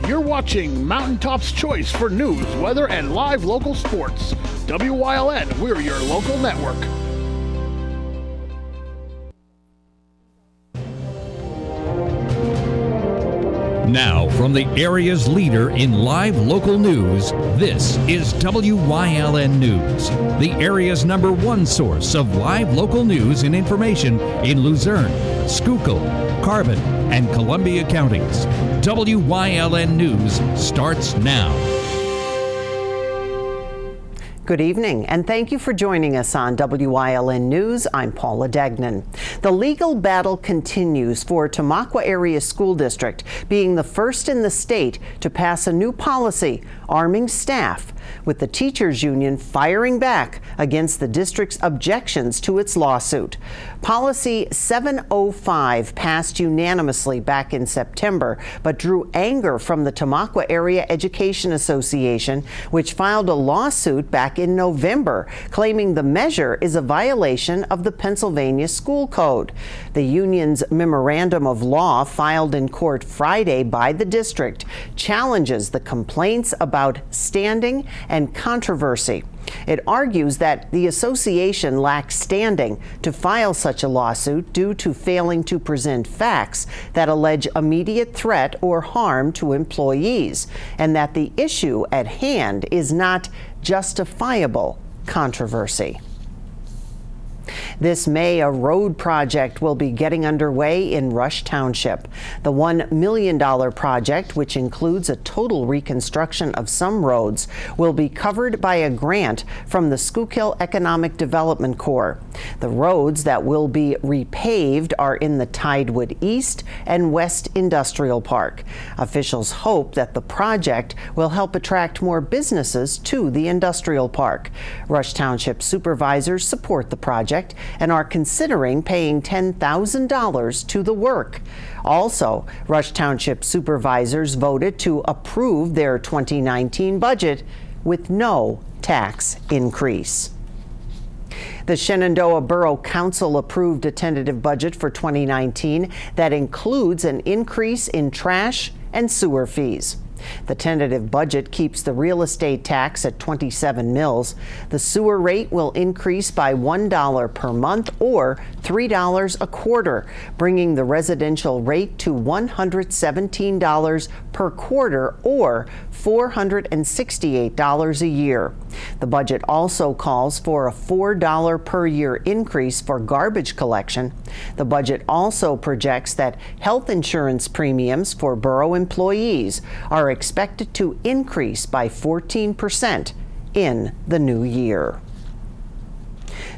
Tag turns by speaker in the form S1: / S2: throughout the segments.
S1: You're watching Mountaintop's Choice for news, weather, and live local sports. WYLN, we're your local network.
S2: Now, from the area's leader in live local news, this is WYLN News, the area's #1 source of live local news and information in Luzerne, Schuylkill, Carbon, and Columbia counties. WYLN News starts now.
S3: Good evening, and thank you for joining us on WYLN News. I'm Paula Degnan. The legal battle continues for Tamaqua Area School District, being the first in the state to pass a new policy arming staff, with the teachers union firing back against the district's objections to its lawsuit. Policy 705 passed unanimously back in September, but drew anger from the Tamaqua Area Education Association, which filed a lawsuit back in November, claiming the measure is a violation of the Pennsylvania School Code. The union's memorandum of law, filed in court Friday by the district, challenges the complaints about standing and controversy. It argues that the association lacks standing to file such a lawsuit due to failing to present facts that allege immediate threat or harm to employees, and that the issue at hand is not justifiable controversy. This May, a road project will be getting underway in Rush Township. The $1 million project, which includes a total reconstruction of some roads, will be covered by a grant from the Schuylkill Economic Development Corps. The roads that will be repaved are in the Tidewood East and West Industrial Park. Officials hope that the project will help attract more businesses to the industrial park. Rush Township supervisors support the project and are considering paying $10,000 to the work. Also, Rush Township supervisors voted to approve their 2019 budget with no tax increase. The Shenandoah Borough Council approved a tentative budget for 2019 that includes an increase in trash and sewer fees. The tentative budget keeps the real estate tax at 27 mills. The sewer rate will increase by $1 per month or $3 a quarter, bringing the residential rate to $117 per quarter or $468 a year. The budget also calls for a $4 per year increase for garbage collection. The budget also projects that health insurance premiums for borough employees are expected to increase by 14% in the new year.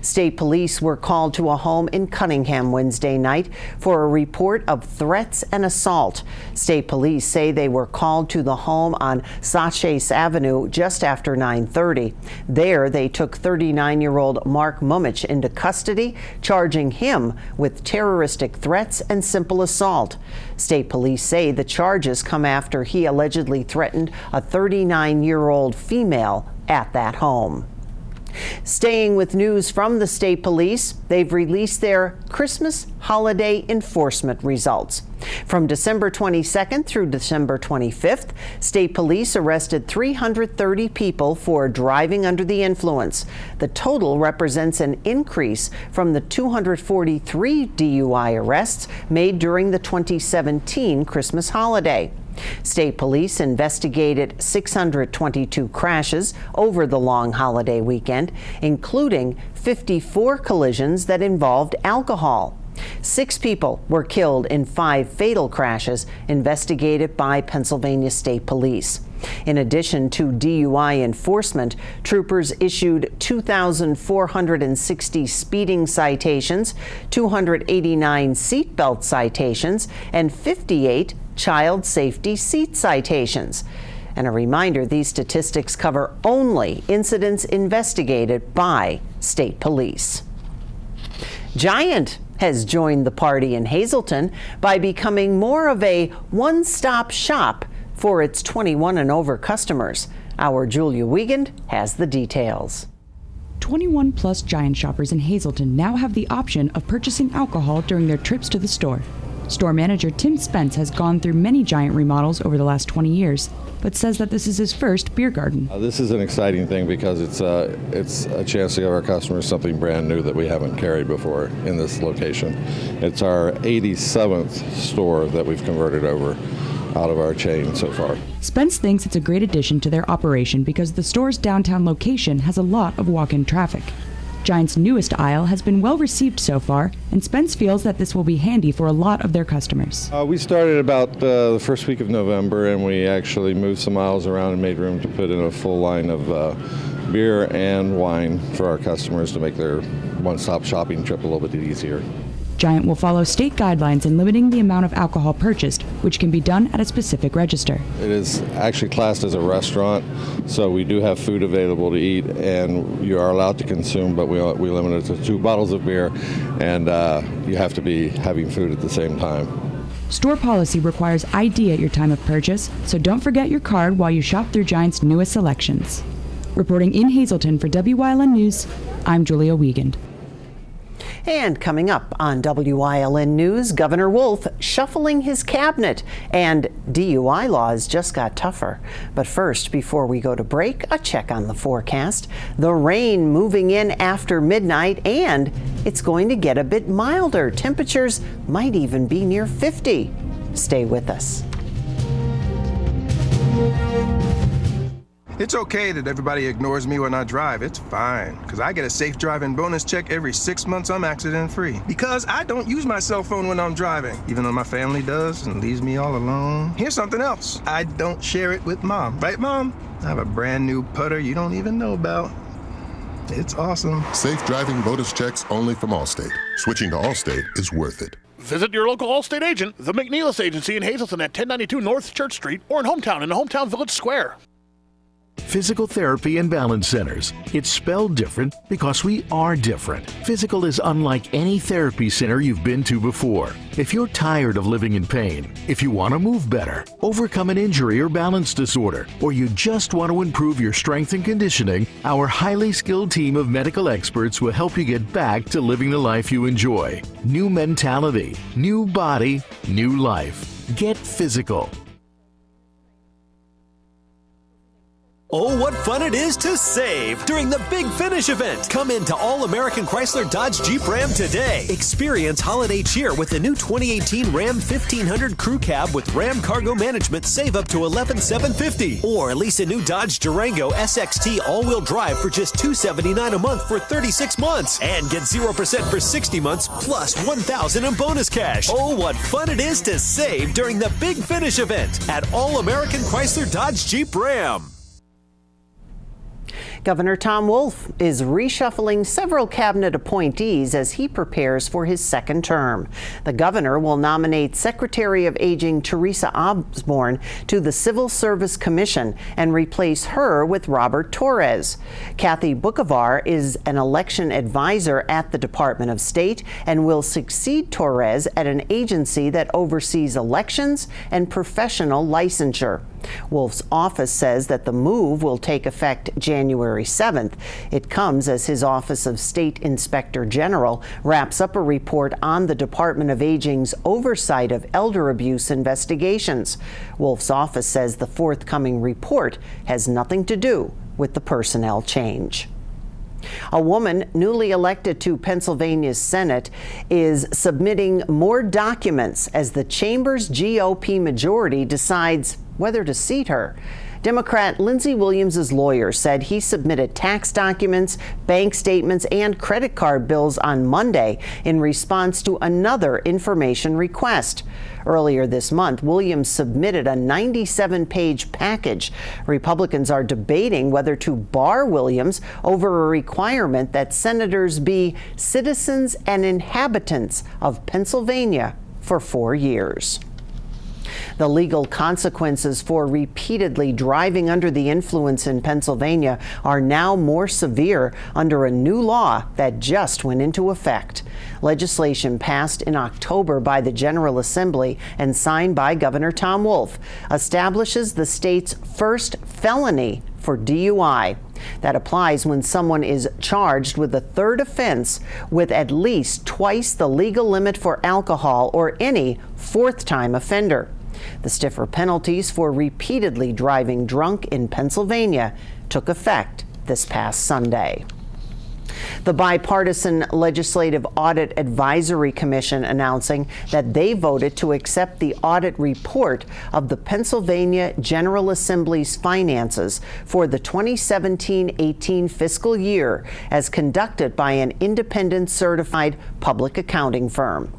S3: State police were called to a home in Cunningham Wednesday night for a report of threats and assault. State police say they were called to the home on Sachase Avenue just after 9:30. There, they took 39-year-old Mark Mumich into custody, charging him with terroristic threats and simple assault. State police say the charges come after he allegedly threatened a 39-year-old female at that home. Staying with news from the state police, they've released their Christmas holiday enforcement results. From December 22nd through December 25th, state police arrested 330 people for driving under the influence. The total represents an increase from the 243 DUI arrests made during the 2017 Christmas holiday. State police investigated 622 crashes over the long holiday weekend, including 54 collisions that involved alcohol. 6 people were killed in 5 fatal crashes investigated by Pennsylvania State Police. In addition to DUI enforcement, troopers issued 2,460 speeding citations, 289 seatbelt citations, and 58 child safety seat citations. And a reminder, these statistics cover only incidents investigated by state police. Giant has joined the party in Hazleton by becoming more of a one-stop shop for its 21 and over customers. Our Julia Wiegand has the details.
S4: 21 plus Giant shoppers in Hazleton now have the option of purchasing alcohol during their trips to the store. Store manager Tim Spence has gone through many Giant remodels over the last 20 years, but says that this is his first beer garden.
S5: This is an exciting thing because it's a chance to give our customers something brand new that we haven't carried before in this location. It's our 87th store that we've converted over out of our chain so far.
S4: Spence thinks it's a great addition to their operation because the store's downtown location has a lot of walk-in traffic. Giant's newest aisle has been well received so far, and Spence feels that this will be handy for a lot of their customers.
S5: We started about the first week of November, and we actually moved some aisles around and made room to put in a full line of beer and wine for our customers to make their one-stop shopping trip a little bit easier.
S4: Giant will follow state guidelines in limiting the amount of alcohol purchased, which can be done at a specific register.
S5: It is actually classed as a restaurant, so we do have food available to eat, and you are allowed to consume, but we limit it to 2 bottles of beer, and you have to be having food at the same time.
S4: Store policy requires ID at your time of purchase, so don't forget your card while you shop through Giant's newest selections. Reporting in Hazleton for WYLN News, I'm Julia Wiegand.
S3: And coming up on WYLN News, Governor Wolf shuffling his cabinet, and DUI laws just got tougher. But first, before we go to break, a check on the forecast. The rain moving in after midnight, and it's going to get a bit milder. Temperatures might even be near 50. Stay with us.
S6: It's okay that everybody ignores me when I drive. It's fine, because I get a safe driving bonus check every 6 months I'm accident-free. Because I don't use my cell phone when I'm driving, even though my family does and leaves me all alone. Here's something else. I don't share it with Mom. Right, Mom? I have a brand new putter you don't even know about. It's awesome.
S7: Safe driving bonus checks only from Allstate. Switching to Allstate is worth it.
S1: Visit your local Allstate agent, the McNeilis Agency in Hazleton at 1092 North Church Street, or in Hometown in the Hometown Village Square.
S8: Physical Therapy and Balance Centers. It's spelled different because we are different. Physical is unlike any therapy center you've been to before. If you're tired of living in pain, if you want to move better, overcome an injury or balance disorder, or you just want to improve your strength and conditioning, our highly skilled team of medical experts will help you get back to living the life you enjoy. New mentality, new body, new life. Get physical.
S9: Oh, what fun it is to save during the Big Finish event. Come into All American Chrysler Dodge Jeep Ram today. Experience holiday cheer with the new 2018 Ram 1500 Crew Cab with Ram Cargo Management. Save up to $11,750. Or lease a new Dodge Durango SXT all-wheel drive for just $279 a month for 36 months. And get 0% for 60 months plus $1,000 in bonus cash. Oh, what fun it is to save during the Big Finish event at All American Chrysler Dodge Jeep Ram.
S3: Governor Tom Wolf is reshuffling several cabinet appointees as he prepares for his second term. The governor will nominate Secretary of Aging Teresa Osborne to the Civil Service Commission and replace her with Robert Torres. Kathy Bukovar is an election advisor at the Department of State and will succeed Torres at an agency that oversees elections and professional licensure. Wolf's office says that the move will take effect January 7th. It comes as his Office of State Inspector General wraps up a report on the Department of Aging's oversight of elder abuse investigations. Wolf's office says the forthcoming report has nothing to do with the personnel change. A woman newly elected to Pennsylvania's Senate is submitting more documents as the chamber's GOP majority decides whether to seat her. Democrat Lindsey Williams' lawyer said he submitted tax documents, bank statements, and credit card bills on Monday in response to another information request. Earlier this month, Williams submitted a 97-page package. Republicans are debating whether to bar Williams over a requirement that senators be citizens and inhabitants of Pennsylvania for 4 years. The legal consequences for repeatedly driving under the influence in Pennsylvania are now more severe under a new law that just went into effect. Legislation passed in October by the General Assembly and signed by Governor Tom Wolf establishes the state's first felony for DUI. That applies when someone is charged with a third offense with at least twice the legal limit for alcohol or any fourth-time offender. The stiffer penalties for repeatedly driving drunk in Pennsylvania took effect this past Sunday. The Bipartisan Legislative Audit Advisory Commission announcing that they voted to accept the audit report of the Pennsylvania General Assembly's finances for the 2017-18 fiscal year as conducted by an independent certified public accounting firm.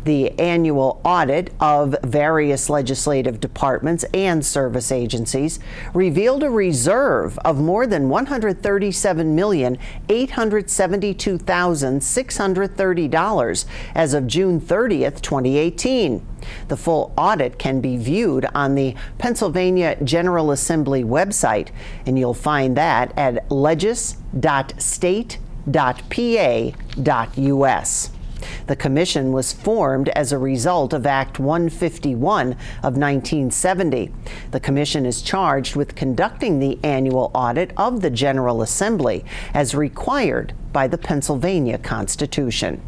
S3: The annual audit of various legislative departments and service agencies revealed a reserve of more than $137,872,630 as of June 30th, 2018. The full audit can be viewed on the Pennsylvania General Assembly website, and you'll find that at legis.state.pa.us. The commission was formed as a result of Act 151 of 1970. The commission is charged with conducting the annual audit of the General Assembly as required by the Pennsylvania Constitution.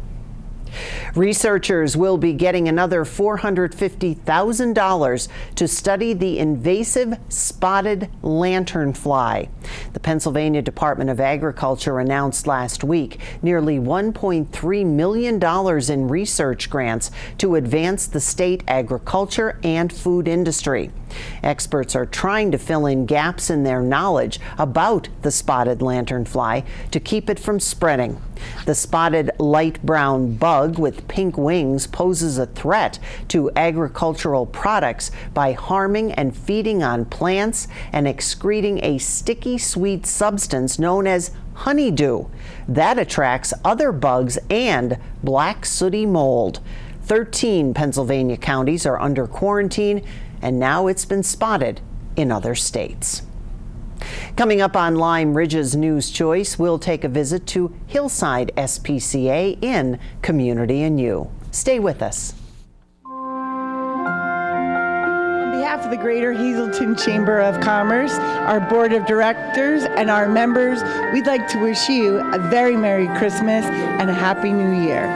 S3: Researchers will be getting another $450,000 to study the invasive spotted lanternfly. The Pennsylvania Department of Agriculture announced last week nearly $1.3 million in research grants to advance the state agriculture and food industry. Experts are trying to fill in gaps in their knowledge about the spotted lanternfly to keep it from spreading. The spotted light brown bug with pink wings poses a threat to agricultural products by harming and feeding on plants and excreting a sticky sweet substance known as honeydew that attracts other bugs and black sooty mold. 13 Pennsylvania counties are under quarantine, and now it's been spotted in other states. Coming up on Lime Ridge's News Choice, we'll take a visit to Hillside SPCA in Community and You. Stay with us.
S10: On behalf of the Greater Hazelton Chamber of Commerce, our Board of Directors, and our members, we'd like to wish you a very Merry Christmas and a Happy New Year.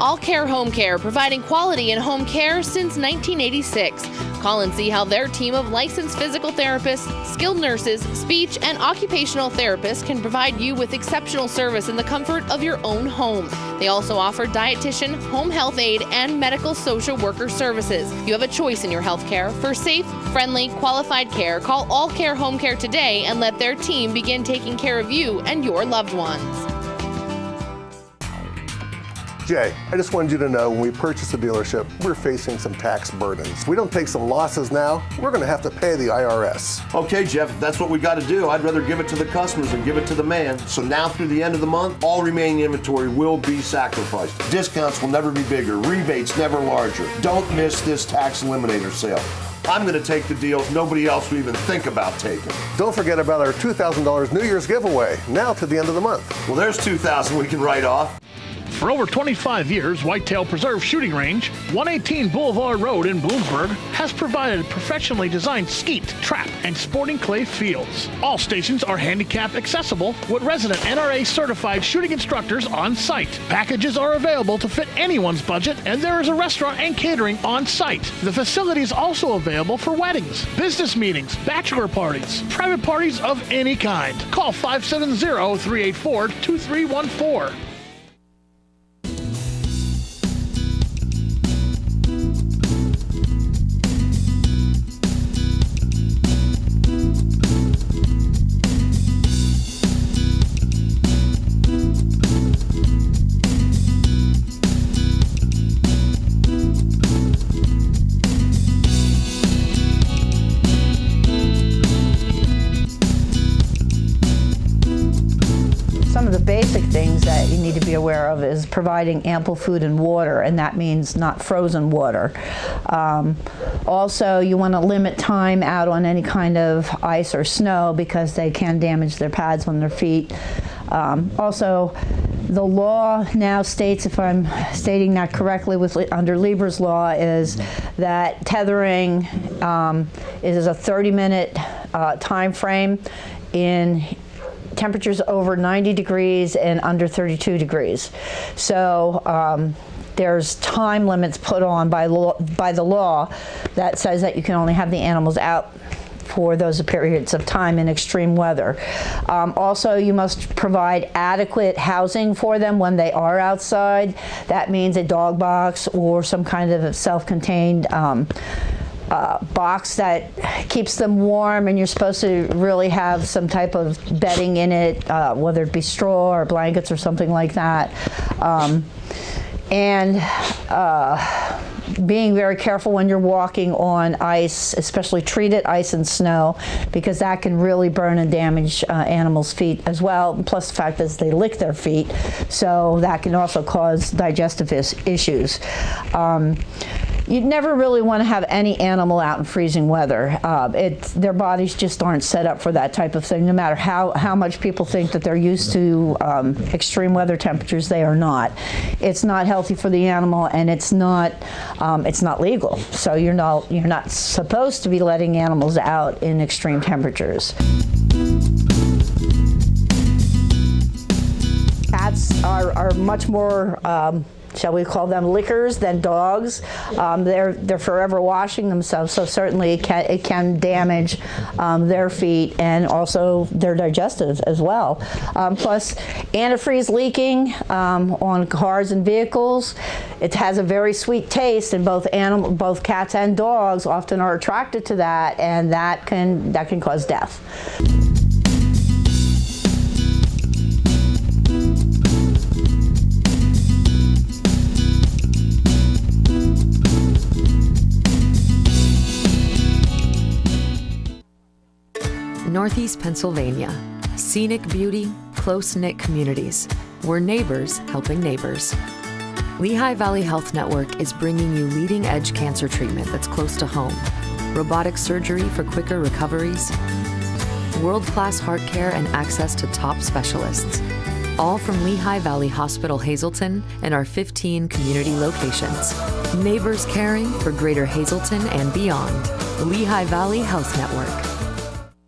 S11: All Care Home Care, providing quality in home care since 1986. Call and see how their team of licensed physical therapists, skilled nurses, speech, and occupational therapists can provide you with exceptional service in the comfort of your own home. They also offer dietitian, home health aide, and medical social worker services. You have a choice in your health care. For safe, friendly, qualified care, call All Care Home Care today and let their team begin taking care of you and your loved ones.
S12: Jay, I just wanted you to know when we purchase a dealership, we're facing some tax burdens. If we don't take some losses now, we're going to have to pay the IRS.
S13: Okay, Jeff, if that's what we got to do, I'd rather give it to the customers than give it to the man. So now through the end of the month, all remaining inventory will be sacrificed. Discounts will never be bigger, rebates never larger. Don't miss this tax eliminator sale. I'm going to take the deals nobody else will even think about taking.
S12: Don't forget about our $2,000 New Year's giveaway, now to the end of the month.
S13: Well, there's $2,000 we can write off.
S1: For over 25 years, Whitetail Preserve Shooting Range, 118 Boulevard Road in Bloomsburg, has provided professionally designed skeet, trap, and sporting clay fields. All stations are handicap accessible with resident NRA certified shooting instructors on site. Packages are available to fit anyone's budget, and there is a restaurant and catering on site. The facility is also available for weddings, business meetings, bachelor parties, private parties of any kind. Call 570-384-2314.
S14: Some of the basic things that you need of is providing ample food and water, and that means not frozen water. Also, you want to limit time out on any kind of ice or snow because they can damage their pads on their feet. Also, the law now states, if I'm stating that correctly, under Lieber's law, is that tethering is a 30-minute time frame in temperatures over 90 degrees and under 32 degrees. So there's time limits put on by the law that says that you can only have the animals out for those periods of time in extreme weather. Also, you must provide adequate housing for them when they are outside. That means a dog box or some kind of a self-contained box that keeps them warm, and you're supposed to really have some type of bedding in it, whether it be straw or blankets or something like that. Being very careful when you're walking on ice, especially treated ice and snow, because that can really burn and damage animals' feet as well. Plus the fact that they lick their feet, so that can also cause digestive issues. You'd never really want to have any animal out in freezing weather. Their bodies just aren't set up for that type of thing. No matter how much people think that they're used to extreme weather temperatures, they are not. It's not healthy for the animal, and it's not legal. So you're not supposed to be letting animals out in extreme temperatures. Cats are much more shall we call them lickers than dogs. They're forever washing themselves, so certainly it can damage their feet and also their digestive as well. Plus, antifreeze leaking on cars and vehicles. It has a very sweet taste, and both cats and dogs often are attracted to that, and that can cause death.
S15: Northeast Pennsylvania. Scenic beauty, close-knit communities. We're neighbors helping neighbors. Lehigh Valley Health Network is bringing you leading-edge cancer treatment that's close to home. Robotic surgery for quicker recoveries. World-class heart care and access to top specialists. All from Lehigh Valley Hospital Hazleton and our 15 community locations. Neighbors caring for Greater Hazleton and beyond. Lehigh Valley Health Network.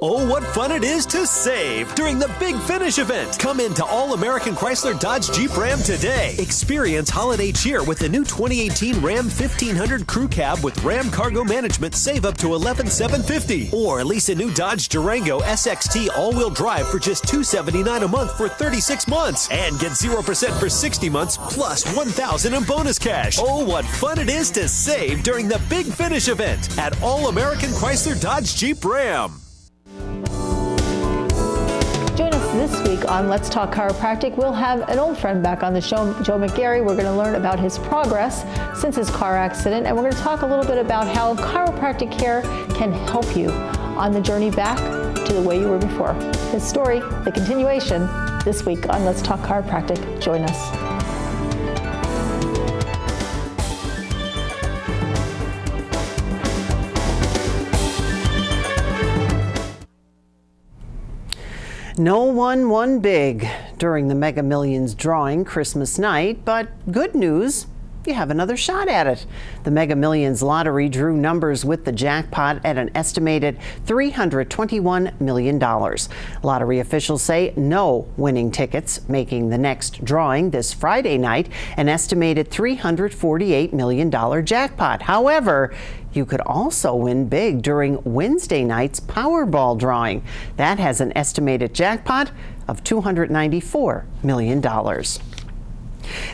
S9: Oh, what fun it is to save during the Big Finish event. Come into All-American Chrysler Dodge Jeep Ram today. Experience holiday cheer with the new 2018 Ram 1500 Crew Cab with Ram Cargo Management. Save up to $11,750. Or lease a new Dodge Durango SXT all-wheel drive for just $279 a month for 36 months. And get 0% for 60 months plus $1,000 in bonus cash. Oh, what fun it is to save during the Big Finish event at All-American Chrysler Dodge Jeep Ram.
S16: Join us this week on Let's Talk Chiropractic. We'll have an old friend back on the show, Joe McGarry. We're going to learn about his progress since his car accident, and we're going to talk a little bit about how chiropractic care can help you on the journey back to the way you were before. His story, the continuation, this week on Let's Talk Chiropractic. Join us.
S3: No one won big during the Mega Millions drawing Christmas night, but good news, you have another shot at it. The Mega Millions lottery drew numbers with the jackpot at an estimated $321 million. Lottery officials say no winning tickets, making the next drawing this Friday night an estimated $348 million jackpot. However, you could also win big during Wednesday night's Powerball drawing. That has an estimated jackpot of $294 million.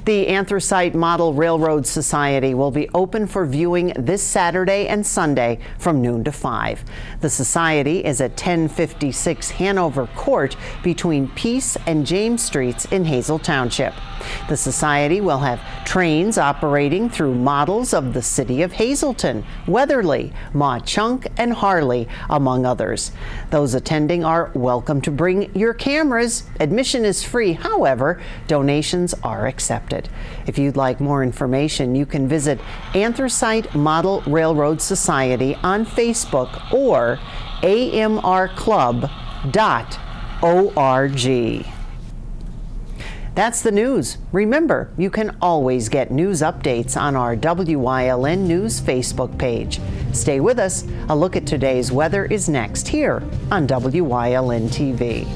S3: The Anthracite Model Railroad Society will be open for viewing this Saturday and Sunday from noon to 5. The society is at 1056 Hanover Court between Peace and James Streets in Hazel Township. The society will have trains operating through models of the city of Hazleton, Weatherly, Mauch-Chunk, and Harley, among others. Those attending are welcome to bring your cameras. Admission is free. However, donations are accepted. accepted. If you'd like more information, you can visit Anthracite Model Railroad Society on Facebook or amrclub.org. That's the news. Remember, you can always get news updates on our WYLN News Facebook page. Stay with us. A look at today's weather is next here on WYLN TV.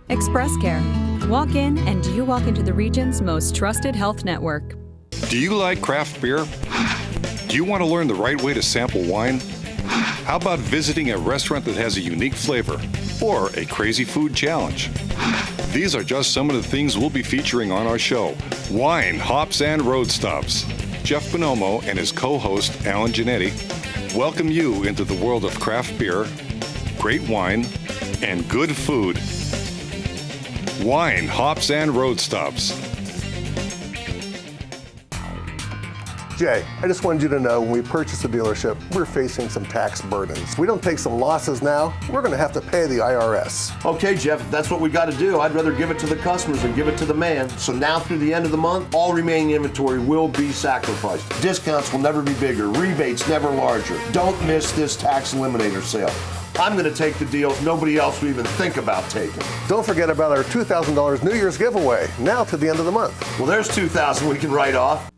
S17: Express Care. Walk in and you walk into the region's most trusted health network.
S18: Do you like craft beer? Do you want to learn the right way to sample wine? How about visiting a restaurant that has a unique flavor or a crazy food challenge? These are just some of the things we'll be featuring on our show. Wine, Hops, and Road Stops. Jeff Bonomo and his co-host, Alan Giannetti, welcome you into the world of craft beer, great wine, and good food. Wine, Hops, and Road Stops.
S12: Jay, I just wanted you to know when we purchase a dealership, we're facing some tax burdens. If we don't take some losses now, we're going to have to pay the IRS.
S13: Okay, Jeff, if that's what we got to do, I'd rather give it to the customers than give it to the man. So now through the end of the month, all remaining inventory will be sacrificed. Discounts will never be bigger, rebates never larger. Don't miss this tax eliminator sale. I'm going to take the deals nobody else would even think about taking.
S12: Don't forget about our $2,000 New Year's giveaway, now to the end of the month.
S13: Well, there's $2,000 we can write off.